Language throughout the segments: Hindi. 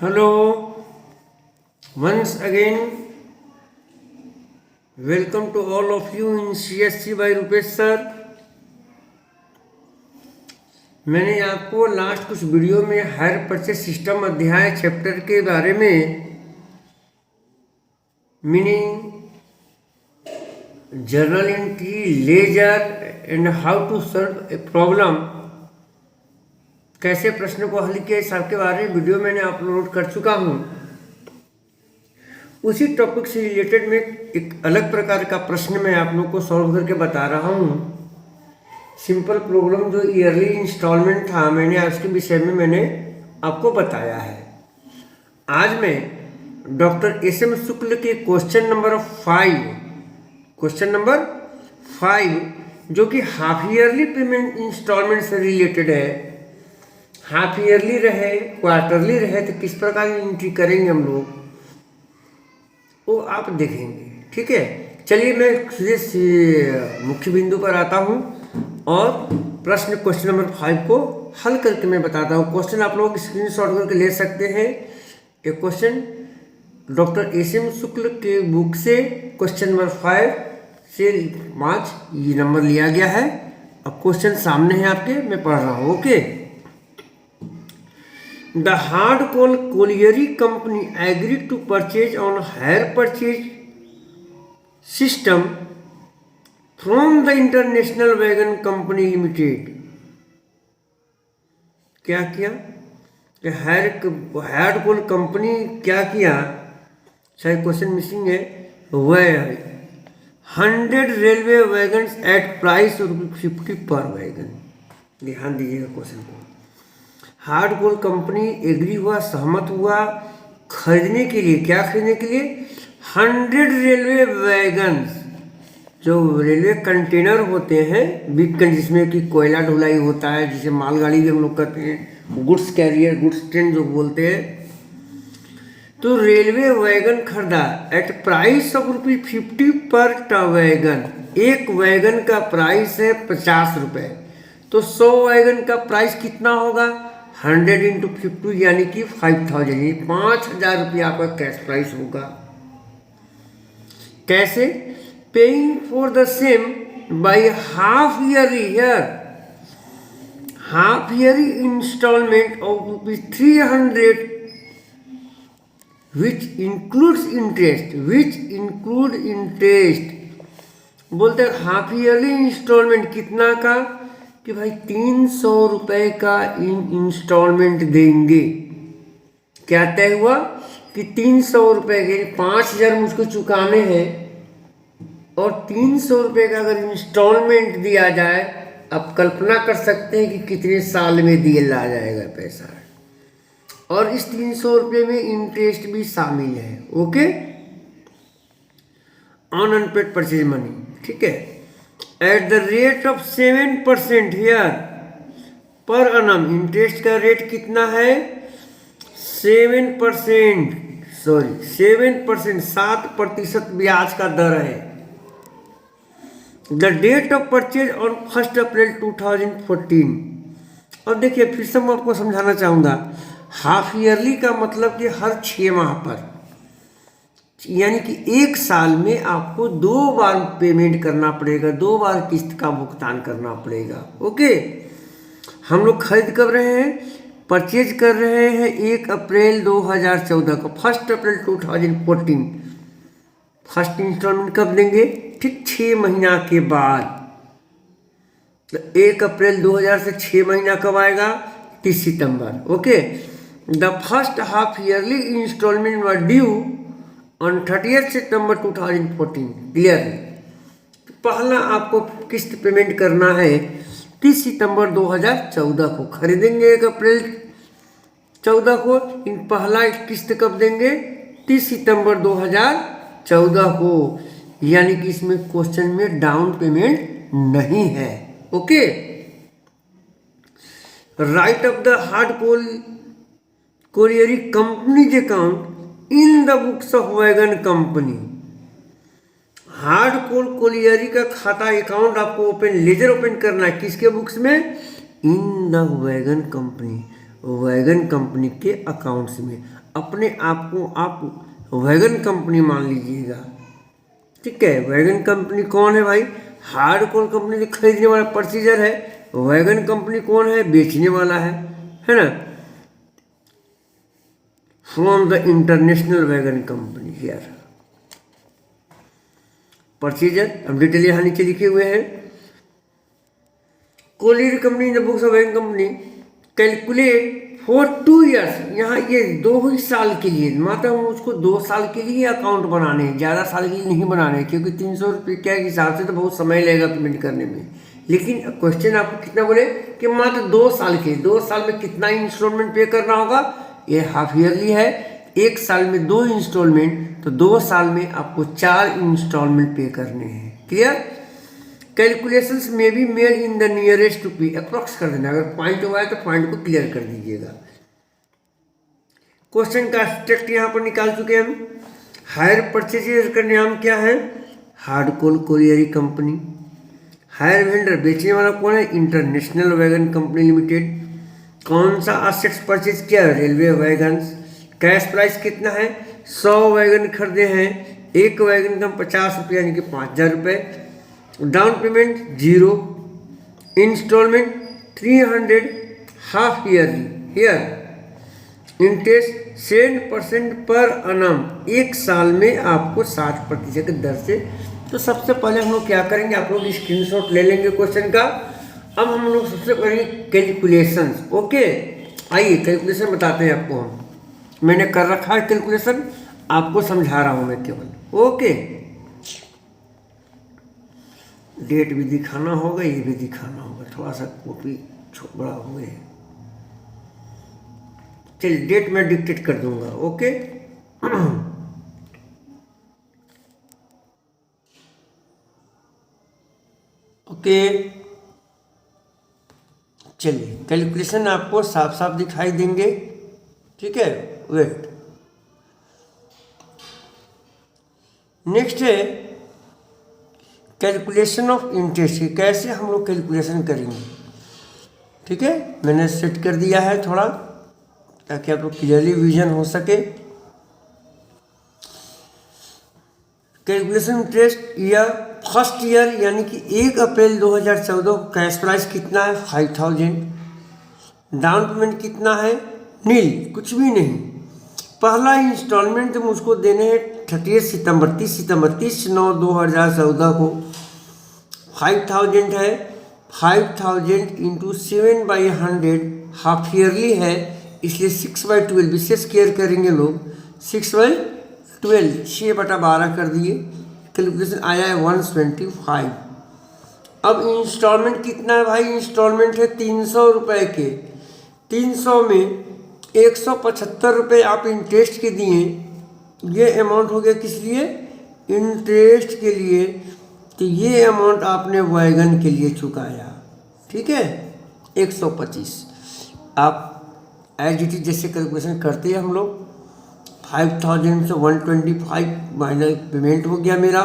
Hello, once again, welcome to all of you in CSC by Rupesh sir. मैंने आपको लास्ट कुछ वीडियो में हायर परचेज सिस्टम अध्याय चैप्टर के बारे में meaning, journal entry, ledger and how to solve a problem, कैसे प्रश्न को हल किया इस सबके बारे में वीडियो मैंने अपलोड कर चुका हूँ। उसी टॉपिक से रिलेटेड में एक अलग प्रकार का प्रश्न मैं आप लोगों को सॉल्व करके बता रहा हूँ। सिंपल प्रॉब्लम जो ईयरली इंस्टॉलमेंट था, मैंने उसके विषय में मैंने आपको बताया है। आज मैं डॉक्टर एस.एम. शुक्ल के क्वेश्चन नंबर 5 जो कि हाफ ईयरली पेमेंट इंस्टॉलमेंट से रिलेटेड है। हाफ ईयरली रहे, क्वार्टरली रहे तो किस प्रकार की एंट्री करेंगे हम लोग, वो आप देखेंगे। ठीक है, चलिए मैं सीधे मुख्य बिंदु पर आता हूँ और क्वेश्चन नंबर 5 को हल करके मैं बताता हूँ। क्वेश्चन आप लोग स्क्रीनशॉट करके ले सकते हैं। एक क्वेश्चन डॉक्टर एस.एम. शुक्ल के बुक से क्वेश्चन नंबर 5 से 5 ये नंबर लिया गया है। अब क्वेश्चन सामने है आपके, मैं पढ़ रहा हूँ। Okay, The hard-coal colliery company agreed to purchase on hire purchase system from the International Wagon Company Limited। क्या किया कि हार्ड कोल कंपनी क्या किया, शायद क्वेश्चन मिसिंग है। वह 100 रेलवे वैगन एट प्राइस ₹50 पर वैगन। ध्यान दीजिएगा क्वेश्चन को। हार्ड कोल कंपनी एग्री हुआ, सहमत हुआ खरीदने के लिए। क्या खरीदने के लिए? 100 रेलवे वैगन, जो रेलवे कंटेनर होते हैं बिग, जिसमें कि कोयला ढुलाई होता है, जिसे मालगाड़ी भी हम लोग कहते हैं, गुड्स कैरियर, गुड्स ट्रेन जो बोलते हैं। तो रेलवे वैगन खरीदा एट प्राइस ऑफ ₹50 पर वैगन। एक वैगन का प्राइस है 50 रुपये, तो 100 वैगन का प्राइस कितना होगा? 100 × 50 यानी कि 5000, यानी 5000 रुपया आपका कैश प्राइस होगा। कैसे? Paying for the same by half yearly instalment of ₹300 which include interest. बोलते हैं हाफ ईयरली इंस्टॉलमेंट कितना का, कि भाई 300 रुपये का इंस्टॉलमेंट देंगे। क्या तय हुआ कि 300 रुपये के 5000 मुझको चुकाने हैं और 300 रुपये का अगर इंस्टॉलमेंट दिया जाए, आप कल्पना कर सकते हैं कि कितने साल में दिया जाएगा पैसा। और इस 300 रुपये में इंटरेस्ट भी शामिल है। Okay, on unpaid purchase money. ठीक है, at the rate of 7% here per annum। Interest का रेट कितना है? 7%, 7% ब्याज का दर है। The date of purchase on 1 अप्रैल 2014। और देखिए फिर से मैं आपको समझाना चाहूँगा, हाफ ईयरली का मतलब कि हर 6 माह पर, यानी कि एक साल में आपको 2 बार पेमेंट करना पड़ेगा, 2 बार किस्त का भुगतान करना पड़ेगा। ओके, हम लोग खरीद कर रहे हैं, परचेज कर रहे हैं 1 अप्रैल 2014 को। 1 अप्रैल 2014 फर्स्ट इंस्टॉलमेंट कब देंगे? ठीक 6 महीना के बाद। तो 1 अप्रैल 2000 से 6 महीना कब आएगा? 30 सितंबर। Okay, the first half yearly instalment were due on 30 September 2014। Clear है? पहला आपको किस्त पेमेंट करना है 30 सितंबर 2014 को। खरीदेंगे 1 अप्रैल 14 को, पहला किस्त कब देंगे? 30 सितंबर 2014 को। यानी कि इसमें क्वेश्चन में डाउन पेमेंट नहीं है। Okay, write off the Hard Colliery Company's account in the books of Wagon Company. Hard Coal Colliery का खाता अकाउंट आपको लेजर ओपन करना है। किसके बुक्स में? In the wagon company. Wagon company के अकाउंट्स में। अपने आप को आप वैगन कंपनी मान लीजिएगा, ठीक है। वैगन कंपनी कौन है भाई? हार्ड कोर कंपनी जो खरीदने वाला परचेजर है। वैगन कंपनी कौन है? बेचने वाला है ना। From the international wagon company here purchaser. हम डिटेल यहाँ नीचे लिखे हुए हैं। Collier company the books of Wagon company calculate for 2 years. यहाँ ये 2 ही साल के लिए, मतलब उसको 2 साल के लिए अकाउंट बनाने हैं, ज़्यादा साल के लिए नहीं बनाने, क्योंकि 300 रुपये के हिसाब से तो बहुत समय लगेगा पेमेंट करने में। लेकिन क्वेश्चन आपको कितना बोले कि मात्र 2 साल के, 2 साल में कितना इंस्टॉलमेंट पे करना होगा? ये हाफ ईयरली है, 1 साल में 2 इंस्टॉलमेंट, तो 2 साल में आपको 4 इंस्टॉलमेंट पे करने हैं। क्लियर? कैलकुलेशंस में भी made in the nearest to P, approx कर देना। अगर पॉइंट हुआ है तो पॉइंट को क्लियर कर दीजिएगा। क्वेश्चन का स्ट्रक्चर यहाँ पर निकाल चुके हैं हम। हायर परचेजर का नाम क्या है? हार्डकोर कोरियरी कंपनी। हायर वेंडर बेचने वाला कौन है? International wagon company limited. कौन सा असेट्स परचेज किया है? Railway wagons. कैश प्राइस कितना है? 100 वैगन खरीदे हैं, एक वैगन का 50 रुपये यानी कि 5000 रुपये। Down payment 0, instalment 300, half yearly. Here interest 7% per Anam, 1 साल में आपको 7% की दर से। तो सबसे पहले हम लोग क्या करेंगे, आप लोग स्क्रीनशॉट ले लेंगे क्वेश्चन का। अब हम लोग सबसे करेंगे कैलकुलेशंस। ओके, आइए कैलकुलेशन बताते हैं आपको हम। मैंने कर रखा है कैलकुलेशन, आपको समझा रहा हूँ मैं केवल। ओके, डेट भी दिखाना होगा, ये भी दिखाना होगा, थोड़ा सा कॉपी बड़ा हो गया। चलिए डेट मैं डिक्टेट कर दूंगा। ओके ओके, चलिए कैलकुलेशन आपको साफ साफ दिखाई देंगे, ठीक है। वेट, नेक्स्ट है कैलकुलेशन ऑफ इंटरेस्ट। कैसे हम लोग कैलकुलेशन करेंगे, ठीक है। मैंने सेट कर दिया है थोड़ा, ताकि आप लोग क्लियरली विजन हो सके। Calculation interest year, first year यानी कि 1 अप्रैल 2014 कैश प्राइस कितना है? 5000। डाउन पेमेंट कितना है? नील, कुछ भी नहीं। पहला इंस्टॉलमेंट जो मुझको देने हैं 30 सितंबर 30/9/2014 को 5000 है। 5000 इंटू 7/100 हाफ ईयरली है, इसलिए 6/12 विशेष केयर करेंगे लोग। 6/12 6/12 कर दिए, कैलकुलेशन आया है 125। अब इंस्टॉलमेंट कितना है भाई? इंस्टॉलमेंट है 300 रुपये के। 300 में 175 रुपये आप इंटरेस्ट के दिए। ये अमाउंट हो गया किस लिए? इंटरेस्ट के लिए। तो ये अमाउंट आपने वैगन के लिए चुकाया, ठीक है। 125 आप एज इट इज जैसे कैलकुलेशन करते हैं हम लोग। 5000 से 125 माइनस पेमेंट हो गया मेरा।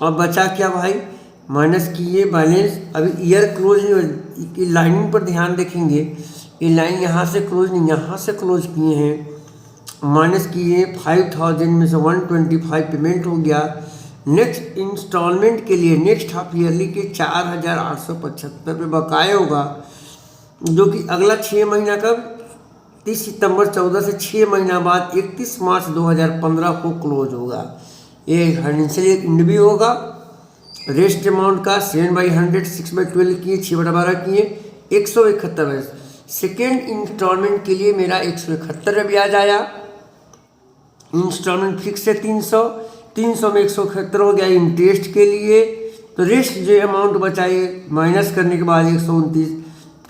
अब बचा क्या भाई? माइनस किए बैलेंस। अभी ईयर क्लोज नहीं, लाइनिंग पर ध्यान देखेंगे, ये लाइन यहाँ से क्लोज नहीं, यहाँ से क्लोज किए हैं। माइनस किए 5000 में से 125 पेमेंट हो गया। नेक्स्ट इंस्टॉलमेंट के लिए नेक्स्ट हाफ ईयरली के 4875 रुपये बकाया होगा, जो कि अगला 6 महीना कब? 30 सितंबर 14 से 6 महीना बाद 31 मार्च 2015 को क्लोज होगा। ये फाइनेंशियल एंड भी होगा। रेस्ट अमाउंट का 7/100 6/12 किए, 6/12 किए, 171 है। सेकेंड इंस्टॉलमेंट के लिए मेरा 171 ब्याज आया। इंस्टॉलमेंट फिक्स है 300, 300 में 171 हो गया इंटरेस्ट के लिए। तो रेस्ट जो अमाउंट बचाए माइनस करने के बाद 129,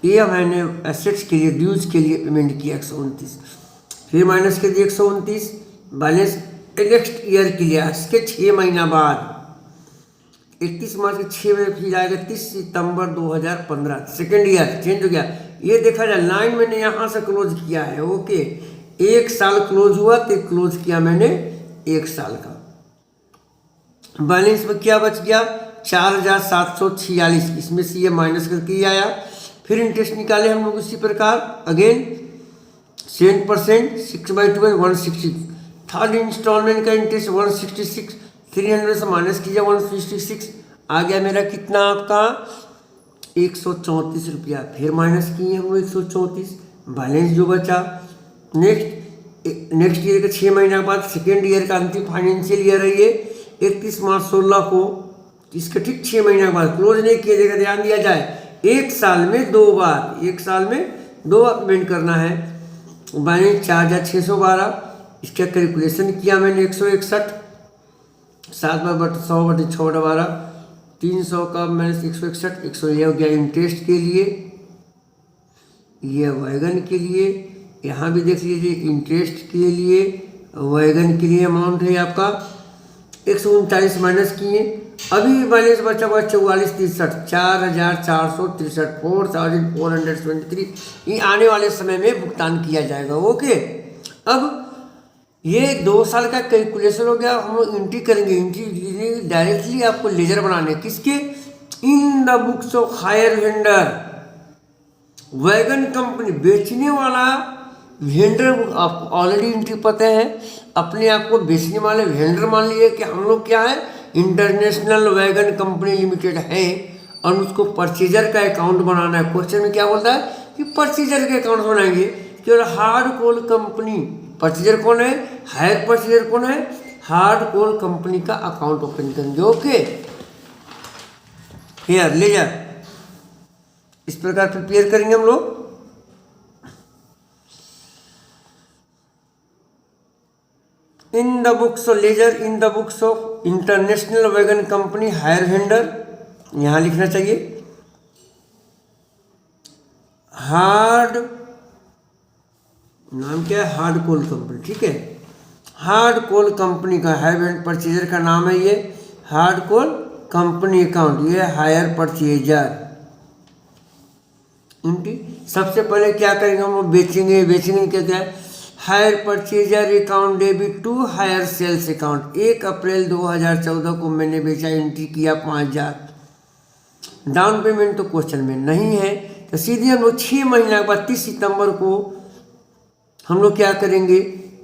ये मैंने एसेट्स के लिए ड्यूज के लिए पेमेंट किया 129, फिर माइनस कर दिया 129। बैलेंस नेक्स्ट ईयर के लिए इसके 6 महीना बाद 31 मार्च के 6 में फिर आएगा 30 सितंबर 2015, सेकेंड ईयर चेंज हो गया। ये देखा जाए लाइन मैंने यहाँ से क्लोज किया है। ओके, 1 साल क्लोज हुआ तो क्लोज किया मैंने 1 साल का। बैलेंस में क्या बच गया? 4746, इसमें से ये माइनस करके ही आया। फिर इंटरेस्ट निकाले हम लोग इसी प्रकार अगेन 7%, 6/12 160। थर्ड इंस्टॉलमेंट का इंटरेस्ट 166, 300 से माइनस कीजिए 166, आ गया मेरा कितना आपका 134 रुपया। फिर माइनस किए हम लोग 134, बैलेंस जो बचा। नेक्स्ट ईयर के 6 महीने के बाद सेकेंड ईयर का अंतिम फाइनेंशियल ईयर है ये 31 मार्च 16 को, इसके ठीक 6 महीने के बाद क्लोज नहीं किया जाएगा, ध्यान दिया जाए। एक साल में 2 बार, एक साल में 2 बार पेमेंट करना है। बैलेंस 4612, इसका कैलकुलेशन किया मैंने 161, 7/100/6/12, 300 का माइनस 161, 100 ये हो गया इंटरेस्ट के लिए, ये वैगन के लिए। यहाँ भी देख लीजिए इंटरेस्ट के लिए, वैगन के लिए अमाउंट है आपका 139 माइनस किए। अभी बैलेंस बचा हुआ 4463, 4463, 4473 ये आने वाले समय में भुगतान किया जाएगा। ओके, अब ये 2 साल का कैलकुलेशन हो गया। हम लोग एंट्री करेंगे, एंट्री डायरेक्टली आपको लेजर बनाने किसके, इन the books of higher vendor. Wagon company बेचने वाला वेंडर, आपको ऑलरेडी एंट्री पता है, अपने आप को बेचने वाले वेंडर मान लिए कि हम लोग क्या है, इंटरनेशनल वैगन कंपनी लिमिटेड है, और उसको परचेजर का अकाउंट बनाना है। क्वेश्चन में क्या बोलता है कि परचेजर के अकाउंट बनाएंगे। केवल हार्ड कोल कंपनी, परचेजर कौन है, हायर परचेजर कौन है, हार्ड कोल कंपनी का अकाउंट ओपन करेंगे। ओके, हियर लेजर इस प्रकार प्रिपेयर करेंगे हम लोग। In the books of ledger, in the books of International wagon Company hire vendor, यहां लिखना चाहिए हार्ड, नाम क्या है, हार्ड कोल कंपनी, ठीक है। हार्ड कोल कंपनी का हायर परचेजर का नाम है ये हार्ड कोल कंपनी अकाउंट, ये हायर परचेजर। सबसे पहले क्या करेंगे हम लोग, बेचेंगे। बेचेंगे क्या है, hire purchaser account debit to hire sales account. 1 अप्रैल 2014 को मैंने बेचा, एंट्री किया 5000। डाउन पेमेंट तो क्वेश्चन में नहीं है, तो सीधे हम लोग 6 महीने के बाद 30 सितंबर को हम लोग क्या करेंगे,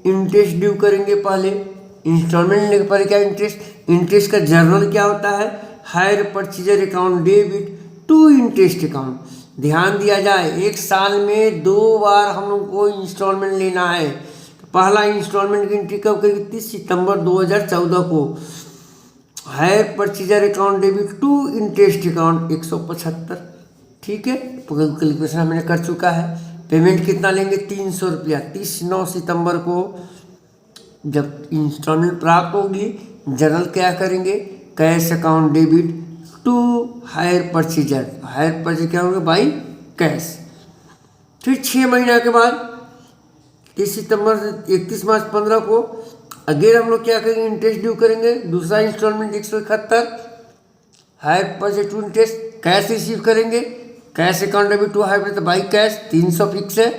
इंटरेस्ट ड्यू करेंगे। पहले इंस्टॉलमेंट लेने के पहले क्या इंटरेस्ट का जर्नल क्या होता है, hire purchaser account debit to interest account. ध्यान दिया जाए, एक साल में 2 बार हम लोग को इंस्टॉलमेंट लेना है। तो पहला इंस्टॉलमेंट की एंट्री कब करेंगे, 30 सितंबर 2014 को। Hire purchaser account debit to interest account 175, ठीक है, कैलकुलेशन हमने कर चुका है। पेमेंट कितना लेंगे, 300 रुपया। 30 सितंबर को जब इंस्टॉलमेंट प्राप्त होगी, जर्नल क्या करेंगे, cash account debit to hire purchaser. Hire purchaser क्या होगा, बाई कैश। फिर 6 महीना के बाद 30 सितंबर से 31 मार्च 15 को अगेन हम लोग क्या करेंगे, इंटरेस्ट ड्यू करेंगे। दूसरा instalment 171, hire purchase to interest, cash receive करेंगे। Cash account debit to hire by cash 300 fix है।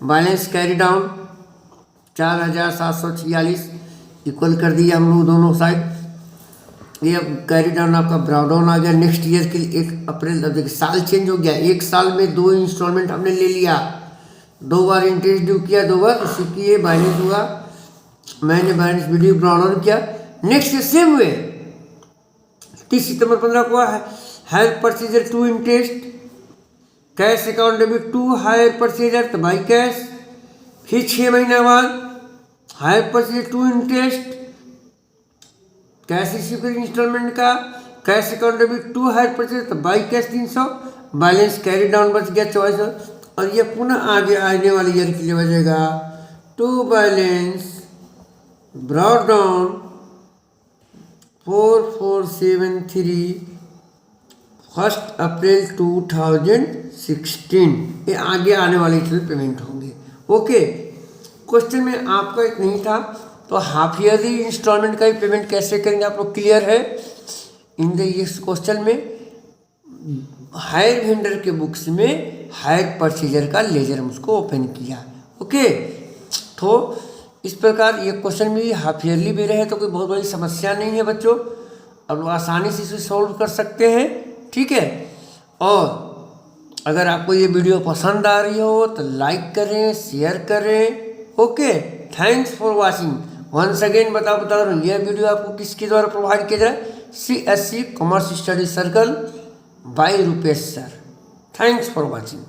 बैलेंस कैरी डाउन 4746 इक्वल कर दिया हम लोग दोनों साइड। ये अब कैरी डाउन आपका ब्राउ डाउन आ गया। नेक्स्ट ईयर के लिए 1 अप्रैल, अब देखिए साल चेंज हो गया। एक साल में 2 इंस्टॉलमेंट हमने ले लिया, 2 बार इंटरेस्ट ड्यू किया, 2 बार रिसीव किए, बैलेंस हुआ, मैंने बैलेंस वीडियो ब्राउ डाउन किया। नेक्स्ट सेम वे 30 सितंबर 15 को hire purchaser to interest, cash account debit to hire purchaser to by cash. फिर 6 महीने बाद hire purchaser to interest, cash receive कर इंस्टॉलमेंट का, cash account debit to hire purchase to by cash 300, balance carry down बच गया 2400। और ये पुनः आगे आने वाले ईयर के लिए बचेगा टू बैलेंस ब्रॉड डाउन 4473 1 अप्रैल 2016। ये आगे आने वाले इसमें पेमेंट होंगे। ओके, क्वेश्चन में आपका एक नहीं था, तो हाफ ईयरली इंस्टॉलमेंट का ही पेमेंट कैसे करेंगे आप लोग क्लियर है। इन द इस क्वेश्चन में हायर वेंडर के बुक्स में हायर परचेजर का लेजर उसको ओपन किया। ओके, तो इस प्रकार ये क्वेश्चन भी हाफ ईयरली भी रहे तो कोई बहुत बड़ी समस्या नहीं है बच्चों, अब लोग आसानी से इसे सॉल्व कर सकते हैं, ठीक है। और अगर आपको ये वीडियो पसंद आ रही हो तो लाइक करें, शेयर करें। Okay, thanks for watching. Once again बता रहा हूँ, यह वीडियो आपको किसके द्वारा प्रोवाइड किया जाए? CSC commerce study circle by Rupesh sir. Thanks for watching.